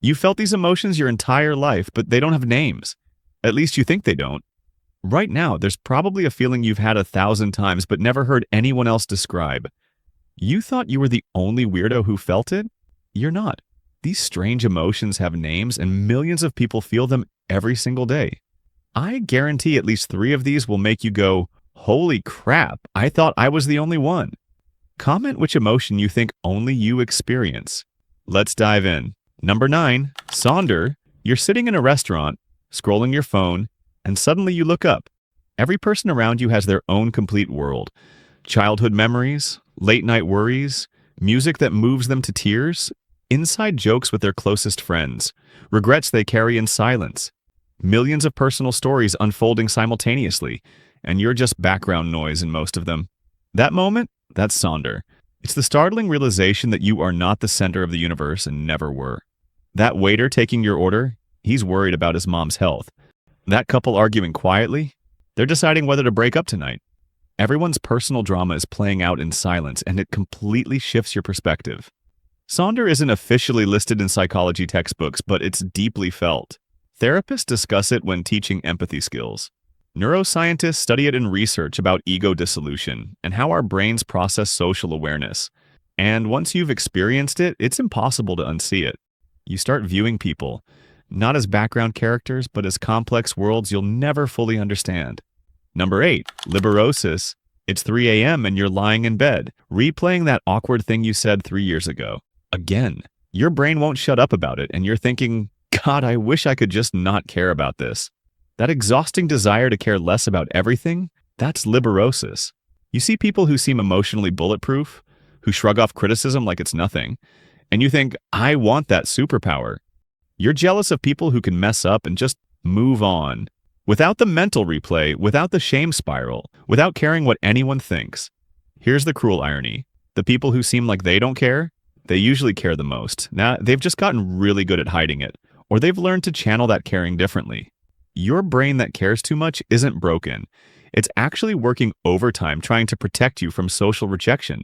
You felt these emotions your entire life, but they don't have names. At least you think they don't. Right now, there's probably a feeling you've had 1,000 times but never heard anyone else describe. You thought you were the only weirdo who felt it? You're not. These strange emotions have names, and millions of people feel them every single day. I guarantee at least 3 of these will make you go, "Holy crap, I thought I was the only one." Comment which emotion you think only you experience. Let's dive in. Number 9, Sonder. You're sitting in a restaurant, scrolling your phone, and suddenly you look up. Every person around you has their own complete world. Childhood memories, late-night worries, music that moves them to tears, inside jokes with their closest friends, regrets they carry in silence, millions of personal stories unfolding simultaneously, and you're just background noise in most of them. That moment, that's Sonder. It's the startling realization that you are not the center of the universe and never were. That waiter taking your order, he's worried about his mom's health. That couple arguing quietly, they're deciding whether to break up tonight. Everyone's personal drama is playing out in silence, and it completely shifts your perspective. Sonder isn't officially listed in psychology textbooks, but it's deeply felt. Therapists discuss it when teaching empathy skills. Neuroscientists study it in research about ego dissolution and how our brains process social awareness. And once you've experienced it, it's impossible to unsee it. You start viewing people, not as background characters, but as complex worlds you'll never fully understand. Number 8, Liberosis. It's 3 a.m. and you're lying in bed, replaying that awkward thing you said 3 years ago. Again, your brain won't shut up about it, and you're thinking, God, I wish I could just not care about this. That exhausting desire to care less about everything, that's Liberosis. You see people who seem emotionally bulletproof, who shrug off criticism like it's nothing, and you think, I want that superpower. You're jealous of people who can mess up and just move on. Without the mental replay, without the shame spiral, without caring what anyone thinks. Here's the cruel irony. The people who seem like they don't care, they usually care the most. Now, they've just gotten really good at hiding it, or they've learned to channel that caring differently. Your brain that cares too much isn't broken. It's actually working overtime trying to protect you from social rejection.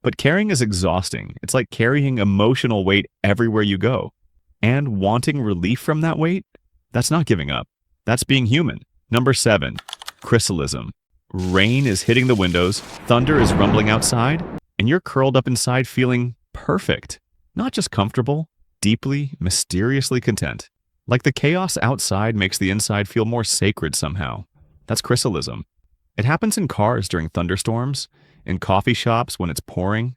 But caring is exhausting. It's like carrying emotional weight everywhere you go. And wanting relief from that weight? That's not giving up. That's being human. Number 7, Chrysalism. Rain is hitting the windows, thunder is rumbling outside, and you're curled up inside feeling perfect. Not just comfortable, deeply, mysteriously content. Like the chaos outside makes the inside feel more sacred somehow. That's Chrysalism. It happens in cars during thunderstorms, in coffee shops when it's pouring,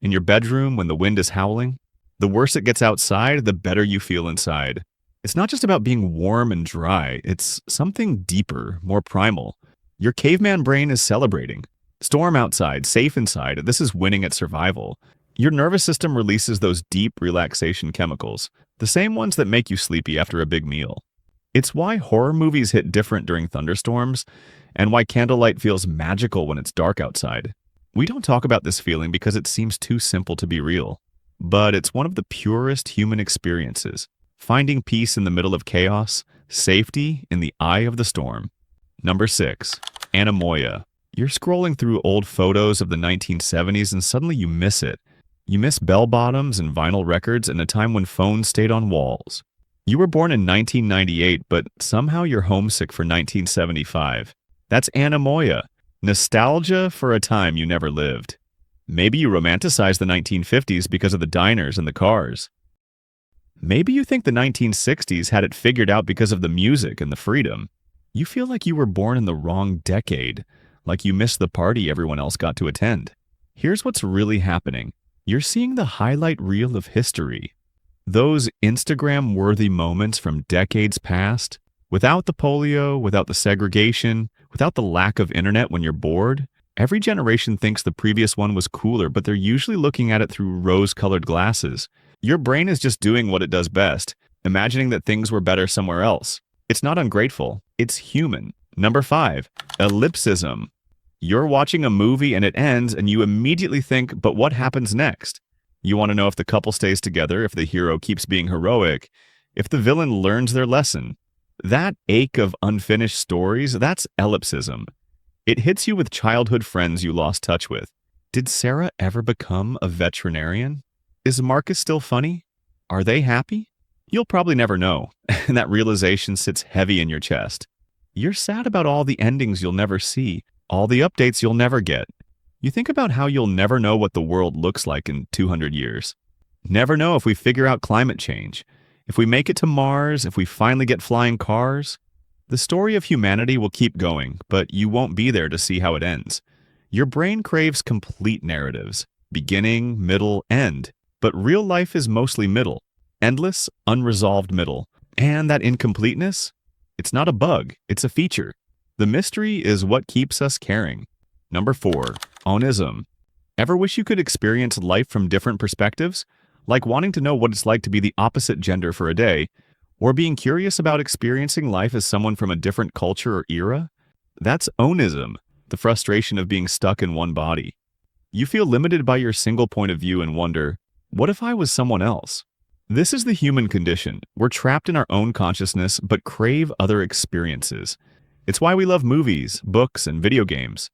in your bedroom when the wind is howling. The worse it gets outside, the better you feel inside. It's not just about being warm and dry, it's something deeper, more primal. Your caveman brain is celebrating. Storm outside, safe inside, this is winning at survival. Your nervous system releases those deep relaxation chemicals, the same ones that make you sleepy after a big meal. It's why horror movies hit different during thunderstorms, and why candlelight feels magical when it's dark outside. We don't talk about this feeling because it seems too simple to be real. But it's one of the purest human experiences. Finding peace in the middle of chaos, safety in the eye of the storm. Number 6, Anemoia. You're scrolling through old photos of the 1970s and suddenly you miss it. You miss bell-bottoms and vinyl records in a time when phones stayed on walls. You were born in 1998, but somehow you're homesick for 1975. That's Anemoia. Nostalgia for a time you never lived. Maybe you romanticize the 1950s because of the diners and the cars. Maybe you think the 1960s had it figured out because of the music and the freedom. You feel like you were born in the wrong decade, like you missed the party everyone else got to attend. Here's what's really happening. You're seeing the highlight reel of history. Those Instagram-worthy moments from decades past, without the polio, without the segregation, without the lack of internet when you're bored. Every generation thinks the previous one was cooler, but they're usually looking at it through rose-colored glasses. Your brain is just doing what it does best, imagining that things were better somewhere else. It's not ungrateful, it's human. Number 5, Ellipsism. You're watching a movie and it ends and you immediately think, but what happens next? You want to know if the couple stays together, if the hero keeps being heroic, if the villain learns their lesson. That ache of unfinished stories, that's ellipsism. It hits you with childhood friends you lost touch with. Did Sarah ever become a veterinarian? Is Marcus still funny? Are they happy? You'll probably never know, and that realization sits heavy in your chest. You're sad about all the endings you'll never see, all the updates you'll never get. You think about how you'll never know what the world looks like in 200 years. Never know if we figure out climate change, if we make it to Mars, if we finally get flying cars. The story of humanity will keep going, but you won't be there to see how it ends. Your brain craves complete narratives, beginning, middle, end, but real life is mostly middle. Endless, unresolved middle. And that incompleteness? It's not a bug, it's a feature. The mystery is what keeps us caring. Number 4. Onism. Ever wish you could experience life from different perspectives? Like wanting to know what it's like to be the opposite gender for a day, or being curious about experiencing life as someone from a different culture or era? That's Onism, the frustration of being stuck in one body. You feel limited by your single point of view and wonder, what if I was someone else? This is the human condition. We're trapped in our own consciousness but crave other experiences. It's why we love movies, books, and video games.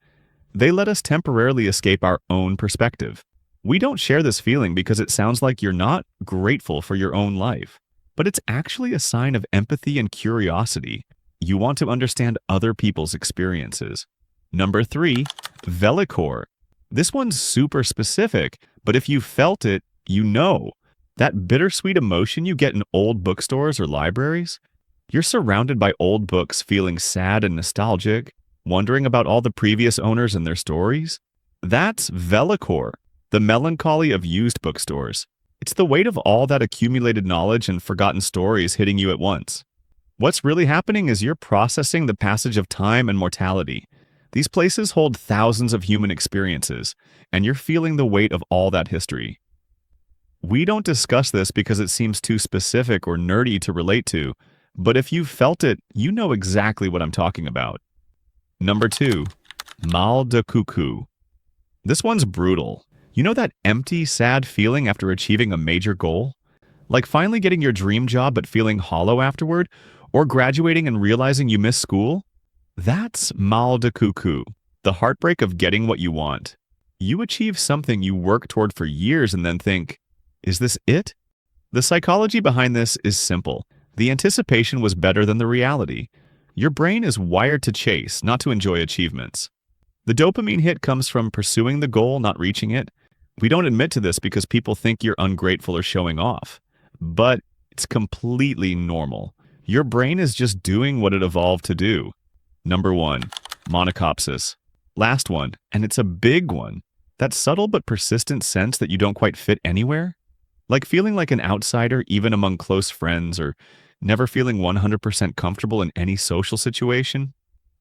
They let us temporarily escape our own perspective. We don't share this feeling because it sounds like you're not grateful for your own life. But it's actually a sign of empathy and curiosity. You want to understand other people's experiences. Number 3, Vellichor. This one's super specific, but if you felt it, you know. That bittersweet emotion you get in old bookstores or libraries? You're surrounded by old books feeling sad and nostalgic, wondering about all the previous owners and their stories? That's Vellichor, the melancholy of used bookstores. It's the weight of all that accumulated knowledge and forgotten stories hitting you at once. What's really happening is you're processing the passage of time and mortality. These places hold thousands of human experiences, and you're feeling the weight of all that history. We don't discuss this because it seems too specific or nerdy to relate to, but if you've felt it, you know exactly what I'm talking about. Number 2, Mal de Coucou. This one's brutal. You know that empty, sad feeling after achieving a major goal? Like finally getting your dream job but feeling hollow afterward? Or graduating and realizing you missed school? That's mal de coucou, the heartbreak of getting what you want. You achieve something you work toward for years and then think, is this it? The psychology behind this is simple. The anticipation was better than the reality. Your brain is wired to chase, not to enjoy achievements. The dopamine hit comes from pursuing the goal, not reaching it. We don't admit to this because people think you're ungrateful or showing off. But it's completely normal. Your brain is just doing what it evolved to do. Number 1, Monachopsis. Last one, and it's a big one. That subtle but persistent sense that you don't quite fit anywhere? Like feeling like an outsider even among close friends, or never feeling 100% comfortable in any social situation?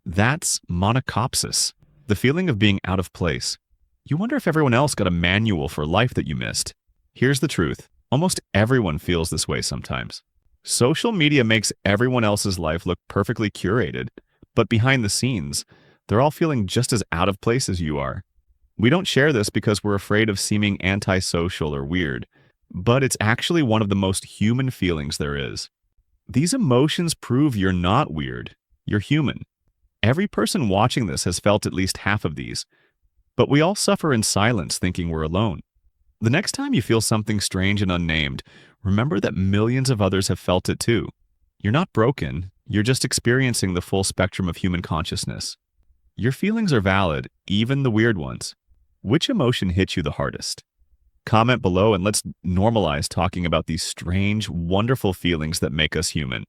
That's Monachopsis, the feeling of being out of place. You wonder if everyone else got a manual for life that you missed. Here's the truth. Almost everyone feels this way sometimes. Social media makes everyone else's life look perfectly curated, but behind the scenes, they're all feeling just as out of place as you are. We don't share this because we're afraid of seeming antisocial or weird, but it's actually one of the most human feelings there is. These emotions prove you're not weird. You're human. Every person watching this has felt at least half of these, but we all suffer in silence thinking we're alone. The next time you feel something strange and unnamed, remember that millions of others have felt it too. You're not broken, you're just experiencing the full spectrum of human consciousness. Your feelings are valid, even the weird ones. Which emotion hit you the hardest? Comment below and let's normalize talking about these strange, wonderful feelings that make us human.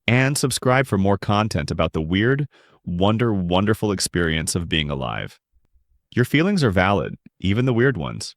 And subscribe for more content about the weird, wonderful experience of being alive. Your feelings are valid, even the weird ones.